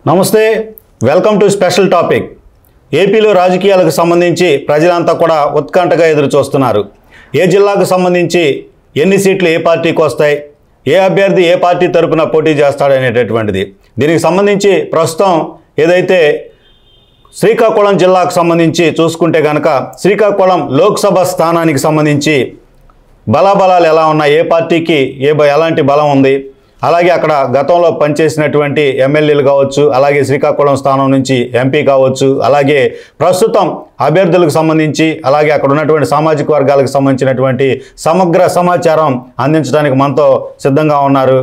నమస్తే, welcome to special topic. ఏపీలో రాజకీయాలకు సంబంధించి ప్రజలంతా కూడా ఉత్కంఠగా ఎదురు చూస్తున్నారు. ఏ జిల్లాకు సంబంధించి ఎన్ని సీట్లు ఏ పార్టీకి వస్తాయి, ఏ అభ్యర్థి ఏ పార్టీ తరపున పోటీ చేస్తాడనేటటువంటిది. దీనికి సంబంధించి ప్రస్తుతం ఏదైతే శ్రీకాకుళం జిల్లాకు సంబంధించి చూసుకుంటే కనుక శ్రీకాకుళం లోక్సభ స్థానానికి సంబంధించి బలాబలాలు ఎలా ఉన్నాయి, ఏ పార్టీకి ఎలాంటి బలం ఉంది, అలాగే అక్కడ గతంలో పనిచేసినటువంటి ఎమ్మెల్యేలు కావచ్చు, అలాగే శ్రీకాకుళం స్థానం నుంచి ఎంపీ కావచ్చు, అలాగే ప్రస్తుతం అభ్యర్థులకు సంబంధించి, అలాగే అక్కడ ఉన్నటువంటి సామాజిక వర్గాలకు సంబంధించినటువంటి సమగ్ర సమాచారం అందించడానికి మనతో సిద్ధంగా ఉన్నారు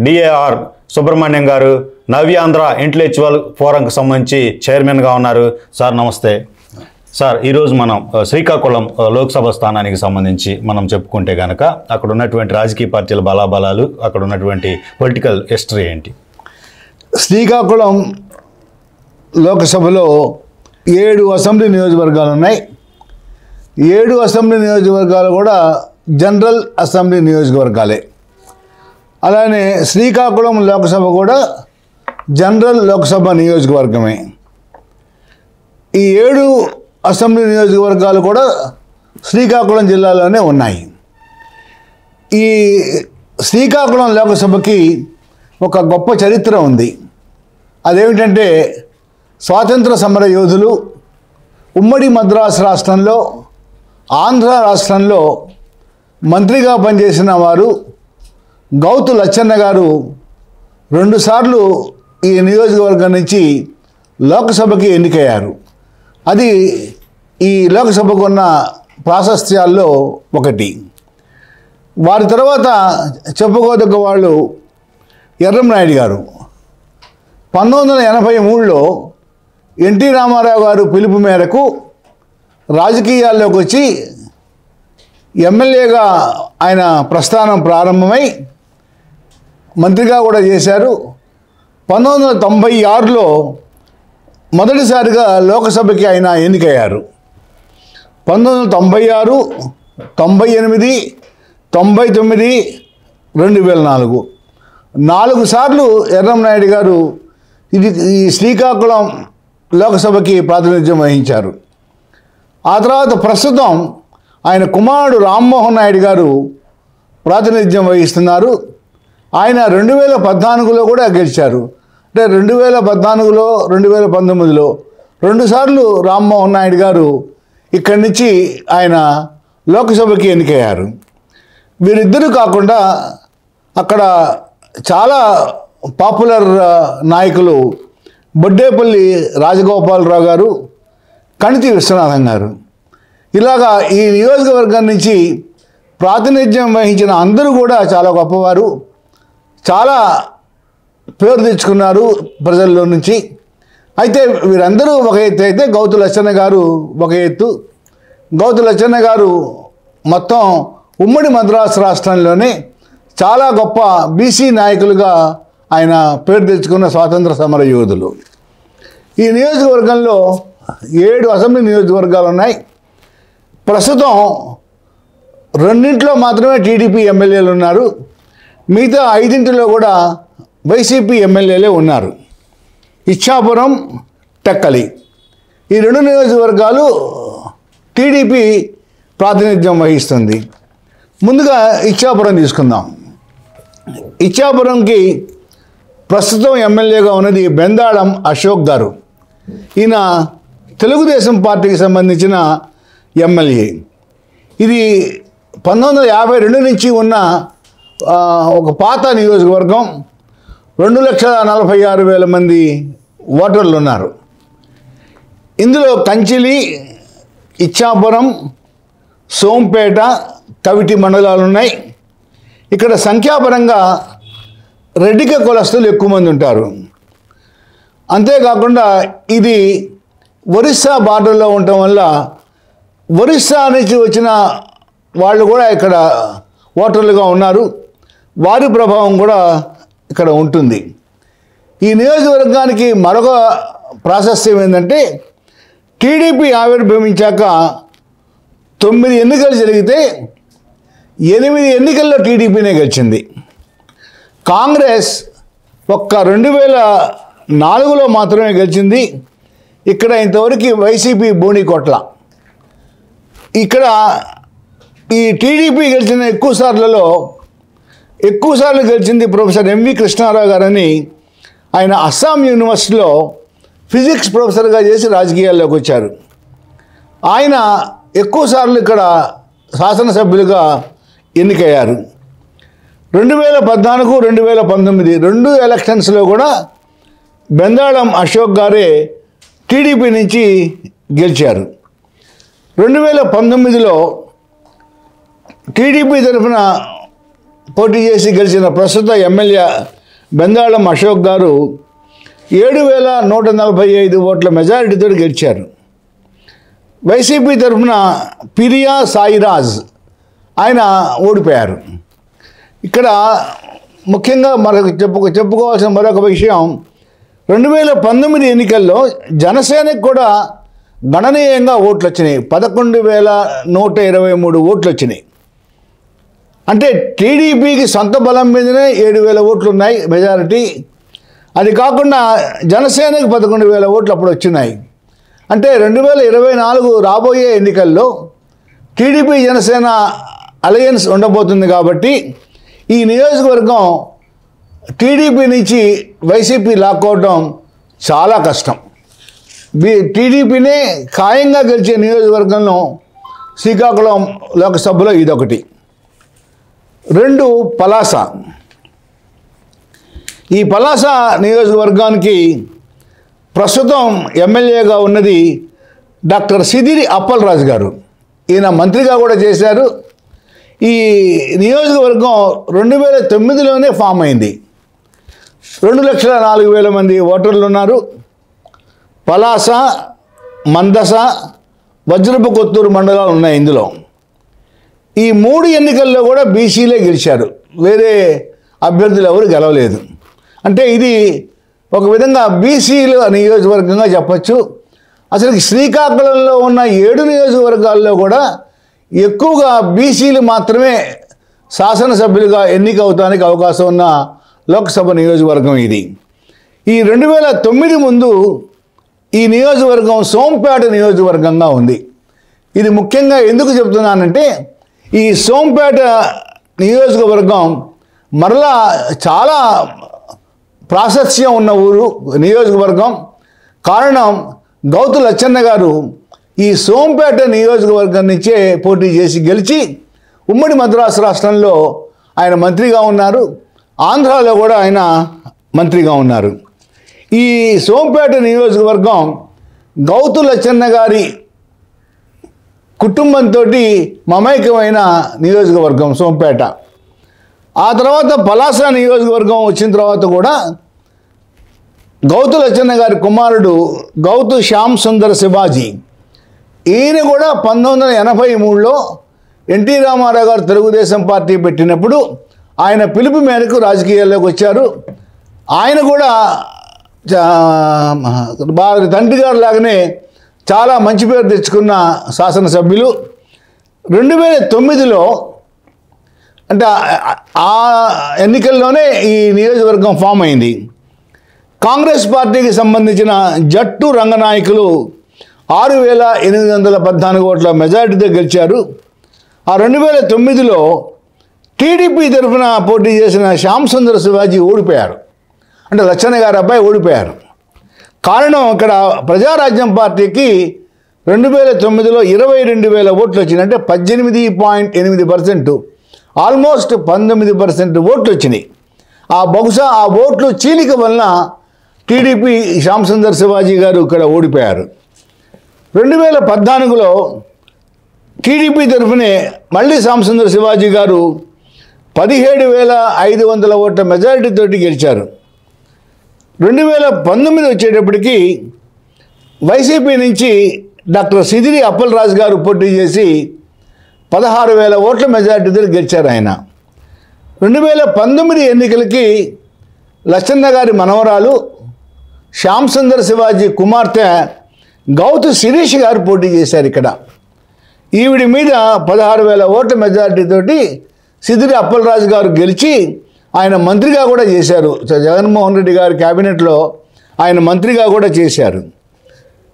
డిఏఆర్ సుబ్రహ్మణ్యం గారు. నవ్యాంధ్ర ఇంటలెక్చువల్ ఫోరంకి సంబంధించి చైర్మన్గా ఉన్నారు. సార్ నమస్తే. సార్, ఈరోజు మనం శ్రీకాకుళం లోక్సభ స్థానానికి సంబంధించి మనం చెప్పుకుంటే కనుక అక్కడ ఉన్నటువంటి రాజకీయ పార్టీల బలాబలాలు, అక్కడ ఉన్నటువంటి పొలిటికల్ హిస్టరీ ఏంటి? శ్రీకాకుళం లోక్సభలో 7 అసెంబ్లీ నియోజకవర్గాలు ఉన్నాయి. 7 అసెంబ్లీ నియోజకవర్గాలు కూడా జనరల్ అసెంబ్లీ నియోజకవర్గాలే. అలానే శ్రీకాకుళం లోక్సభ కూడా జనరల్ లోక్సభ నియోజకవర్గమే. ఈ 7 అసెంబ్లీ నియోజకవర్గాలు కూడా శ్రీకాకుళం జిల్లాలోనే ఉన్నాయి. ఈ శ్రీకాకుళం లోక్సభకి ఒక గొప్ప చరిత్ర ఉంది. అదేమిటంటే, స్వాతంత్ర సమర యోధులు ఉమ్మడి మద్రాసు రాష్ట్రంలో, ఆంధ్ర రాష్ట్రంలో మంత్రిగా పనిచేసిన వారు గౌతు లచ్చన్న గారు 2 సార్లు ఈ నియోజకవర్గం నుంచి లోక్సభకి ఎన్నికయ్యారు. అది ఈ లోక్సభకు ఉన్న ప్రాశస్త్యాల్లో ఒకటి. వారి తర్వాత చెప్పుకోదగ్గ వాళ్ళు ఎర్రంనాయుడు గారు. 1983లో ఎన్టీ రామారావు గారు పిలుపు మేరకు రాజకీయాల్లోకి వచ్చి ఎమ్మెల్యేగా ఆయన ప్రస్థానం ప్రారంభమై మంత్రిగా కూడా చేశారు. 1996లో మొదటిసారిగా లోక్సభకి ఆయన ఎన్నికయ్యారు. 1996, 98, 99, 2004 4 సార్లు ఎర్రంనాయుడు గారు ఈ శ్రీకాకుళం లోక్సభకి ప్రాతినిధ్యం వహించారు. ఆ తర్వాత ప్రస్తుతం ఆయన కుమారుడు రామ్మోహన్ నాయుడు గారు ప్రాతినిధ్యం వహిస్తున్నారు. ఆయన 2014లో కూడా గెలిచారు. అంటే 2014లో, 2019లో 2 సార్లు రామ్మోహన్ నాయుడు గారు ఇక్కడి నుంచి ఆయన లోక్సభకి ఎన్నికయ్యారు. వీరిద్దరూ కాకుండా అక్కడ చాలా పాపులర్ నాయకులు బొడ్డేపల్లి రాజగోపాలరావు గారు, కణితి విశ్వనాథం గారు. ఇలాగా ఈ నియోజకవర్గం నుంచి ప్రాతినిధ్యం వహించిన అందరూ కూడా చాలా గొప్పవారు, చాలా పేరు తెచ్చుకున్నారు ప్రజల్లో నుంచి. అయితే వీరందరూ ఒక ఎత్తు అయితే గౌతు లచ్చన్న గారు ఒక ఎత్తు. గౌతు లచ్చన్న గారు మొత్తం ఉమ్మడి మద్రాసు రాష్ట్రంలోనే చాలా గొప్ప బీసీ నాయకులుగా ఆయన పేరు తెచ్చుకున్న స్వాతంత్ర సమర యోధులు. ఈ నియోజకవర్గంలో 7 అసెంబ్లీ నియోజకవర్గాలు ఉన్నాయి. ప్రస్తుతం 2 మాత్రమే టీడీపీ ఎమ్మెల్యేలు ఉన్నారు. మిగతా 5 కూడా వైసీపీ ఎమ్మెల్యేలే ఉన్నారు. ఇచ్చాపురం, టెక్కలి ఈ 2 నియోజకవర్గాలు టీడీపీ ప్రాతినిధ్యం వహిస్తుంది. ముందుగా ఇచ్చాపురం తీసుకుందాం. ఇచ్చాపురంకి ప్రస్తుతం ఎమ్మెల్యేగా ఉన్నది బెందాళం అశోక్ గారు. ఈయన తెలుగుదేశం పార్టీకి సంబంధించిన ఎమ్మెల్యే. ఇది 1952 నుంచి ఉన్న ఒక పాత నియోజకవర్గం. 2,46,000 మంది ఓటర్లు ఉన్నారు. ఇందులో కంచిలి, ఇచ్చాపురం, సోంపేట, కవిటి మండలాలు ఉన్నాయి. ఇక్కడ సంఖ్యాపరంగా రెడ్డిక కులస్తులు ఎక్కువ మంది ఉంటారు. అంతేకాకుండా ఇది ఒరిస్సా బార్డర్లో ఉండటం వల్ల ఒరిస్సా నుంచి వచ్చిన వాళ్ళు కూడా ఇక్కడ ఓటర్లుగా ఉన్నారు. వారి ప్రభావం కూడా ఇక్కడ ఉంటుంది. ఈ నియోజకవర్గానికి మరొక ప్రాశస్త్యం ఏంటంటే, టీడీపీ ఆవిర్భవించాక 9 ఎన్నికలు జరిగితే 8 ఎన్నికల్లో టీడీపీనే గెలిచింది. కాంగ్రెస్ ఒక్క 4లో మాత్రమే గెలిచింది. ఇక్కడ ఇంతవరకు వైసీపీ బోణి కొట్ల. ఇక్కడ ఈ టీడీపీ గెలిచిన ఎక్కువసార్లు గెలిచింది ప్రొఫెసర్ ఎంవి కృష్ణారావు గారని. ఆయన అస్సాం యూనివర్సిటీలో ఫిజిక్స్ ప్రొఫెసర్గా చేసి రాజకీయాల్లోకి వచ్చారు. ఆయన ఎక్కువసార్లు ఇక్కడ శాసనసభ్యులుగా ఎన్నికయ్యారు. 2014, 2019 రెండు ఎలక్షన్స్లో కూడా బెందాళం అశోక్ గారే టీడీపీ నుంచి గెలిచారు. 2019లో టీడీపీ తరఫున పోటీ చేసి గెలిచిన ప్రస్తుత ఎమ్మెల్యే బెందాళం అశోక్ గారు 7,145 ఓట్ల మెజారిటీతో గెలిచారు. వైసీపీ తరఫున పిరియా సాయిరాజ్ ఆయన ఓడిపోయారు. ఇక్కడ ముఖ్యంగా చెప్పుకోవాల్సిన మరొక విషయం, 2019 ఎన్నికల్లో జనసేనకు కూడా గణనీయంగా ఓట్లు వచ్చినాయి. 11,123 ఓట్లు వచ్చినాయి. అంటే టీడీపీకి సొంత బలం మీదనే 7,000 ఓట్లు ఉన్నాయి మెజారిటీ. అది కాకుండా జనసేనకు 11,000 ఓట్లు అప్పుడు వచ్చినాయి. అంటే 2024 రాబోయే ఎన్నికల్లో టీడీపీ జనసేన అలయన్స్ ఉండబోతుంది. కాబట్టి ఈ నియోజకవర్గం టీడీపీ నుంచి వైసీపీ లాక్కోవడం చాలా కష్టం. టీడీపీనే ఖాయంగా గెలిచే నియోజకవర్గంలో శ్రీకాకుళం లోక్సభలో ఇదొకటి. 2 పలాస. ఈ పలాస నియోజకవర్గానికి ప్రస్తుతం ఎమ్మెల్యేగా ఉన్నది డాక్టర్ సిదిరి అప్పలరాజు గారు. ఈయన మంత్రిగా కూడా చేశారు. ఈ నియోజకవర్గం 2009లోనే ఫామ్ అయింది. 2,04,000 మంది ఓటర్లు ఉన్నారు. పలాస, మందస, వజ్రపు కొత్తూరు మండలాలు ఉన్నాయి ఇందులో. ఈ 3 ఎన్నికల్లో కూడా బీసీలే గెలిచారు, వేరే అభ్యర్థులు ఎవరు గెలవలేదు. అంటే ఇది ఒక విధంగా బీసీల నియోజకవర్గంగా చెప్పచ్చు. అసలు శ్రీకాకుళంలో ఉన్న 7 నియోజకవర్గాల్లో కూడా ఎక్కువగా బీసీలు మాత్రమే శాసనసభ్యులుగా ఎన్నికవుతానికి అవకాశం ఉన్న లోక్సభ నియోజకవర్గం ఇది. ఈ 2009 ముందు ఈ నియోజకవర్గం సోంపేట నియోజకవర్గంగా ఉంది. ఇది ముఖ్యంగా ఎందుకు చెప్తున్నానంటే, ఈ సోంపేట నియోజకవర్గం మరలా చాలా ప్రాశస్త్యం ఉన్న నియోజకవర్గం. కారణం, గౌతు లచ్చన్న గారు ఈ సోంపేట నియోజకవర్గం నుంచే పోటీ చేసి గెలిచి ఉమ్మడి మద్రాసు రాష్ట్రంలో ఆయన మంత్రిగా ఉన్నారు. ఆంధ్రాలో కూడా ఆయన మంత్రిగా ఉన్నారు. ఈ సోంపేట నియోజకవర్గం గౌతు లచ్చన్న గారి కుటుంబంతో మమైకమైన నియోజకవర్గం సోంపేట. ఆ తర్వాత పలాస నియోజకవర్గం వచ్చిన తర్వాత కూడా గౌతు లచ్చన్న గారి కుమారుడు గౌతు శ్యామ్ సుందర్ శివాజీ, ఈయన కూడా 1983లో ఎన్టీ రామారావు గారు తెలుగుదేశం పార్టీ పెట్టినప్పుడు ఆయన పిలుపు మేరకు రాజకీయాల్లోకి వచ్చారు. ఆయన కూడా తండ్రి గారు లాగానే చాలా మంచి పేరు తెచ్చుకున్న శాసనసభ్యులు. 2009లో అంటే ఆ ఎన్నికల్లోనే ఈ నియోజకవర్గం ఫామ్ అయింది. కాంగ్రెస్ పార్టీకి సంబంధించిన జట్టు రంగనాయకులు 6,814 ఓట్ల మెజారిటీతో గెలిచారు. ఆ 2009లో టీడీపీ తరఫున పోటీ చేసిన శ్యామ్ సుందర్ శివాజీ ఓడిపోయారు. అంటే లచ్చన్న గారి అబ్బాయి ఓడిపోయారు. కారణం, ఇక్కడ ప్రజారాజ్యం పార్టీకి 2009లో 22,000 ఓట్లు వచ్చినాయి. అంటే 18.8%, ఆల్మోస్ట్ 19% ఓట్లు వచ్చినాయి. బహుశా ఆ ఓట్లు చీలిక వలన టీడీపీ శ్యామ్ సుందర్ శివాజీ గారు ఇక్కడ ఓడిపోయారు. 2014లో టీడీపీ తరఫునే మళ్ళీ శ్యామ్ సుందర్ శివాజీ గారు 17,500 ఓట్ల మెజారిటీతోటి గెలిచారు. 2019 వచ్చేటప్పటికి వైసీపీ నుంచి డాక్టర్ సిదిరి అప్పలరాజు గారు పోటీ చేసి 16,000 ఓట్ల మెజారిటీతో గెలిచారు ఆయన. 2019 ఎన్నికలకి లచ్చన్న గారి మనవరాలు శ్యామ్ సుందర్ శివాజీ కుమార్తె గౌతు శిరీష్ గారు పోటీ చేశారు. ఇక్కడ ఈవిడి మీద 16,000 ఓట్ల మెజారిటీతోటి సిదిరి అప్పలరాజు గారు గెలిచి ఆయన మంత్రిగా కూడా చేశారు. జగన్మోహన్ రెడ్డి గారి క్యాబినెట్లో ఆయన మంత్రిగా కూడా చేశారు.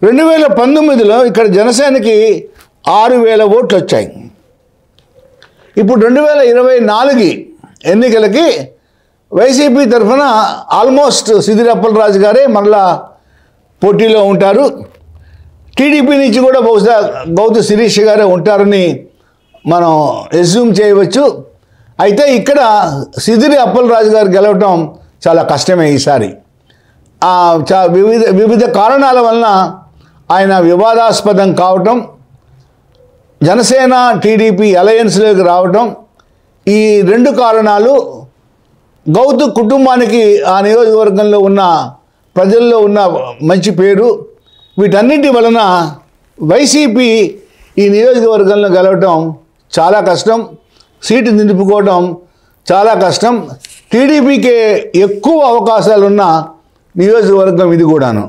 2019లో ఇక్కడ జనసేనకి 6,000 ఓట్లు వచ్చాయి. ఇప్పుడు 2024 ఎన్నికలకి వైసీపీ తరఫున ఆల్మోస్ట్ సిదిరి అప్పలరాజు గారే మరలా పోటీలో ఉంటారు. టీడీపీ నుంచి కూడా బహుశా గౌతు శిరీష్ గారే ఉంటారని మనం ఎస్యూమ్ చేయవచ్చు. అయితే ఇక్కడ సిదిరి అప్పలరాజు గారు గెలవటం చాలా కష్టమే ఈసారి. వివిధ కారణాల వలన ఆయన వివాదాస్పదం కావటం, జనసేన టీడీపీ అలయన్స్లోకి రావటం, ఈ 2 కారణాలు గౌతు కుటుంబానికి ఆ నియోజకవర్గంలో ఉన్న ప్రజల్లో ఉన్న మంచి పేరు, వీటన్నిటి వలన వైసీపీ ఈ నియోజకవర్గంలో గెలవటం చాలా కష్టం, సీటు నిలుపుకోవడం చాలా కష్టం. టీడీపీకే ఎక్కువ అవకాశాలున్న నియోజకవర్గం ఇది కూడాను.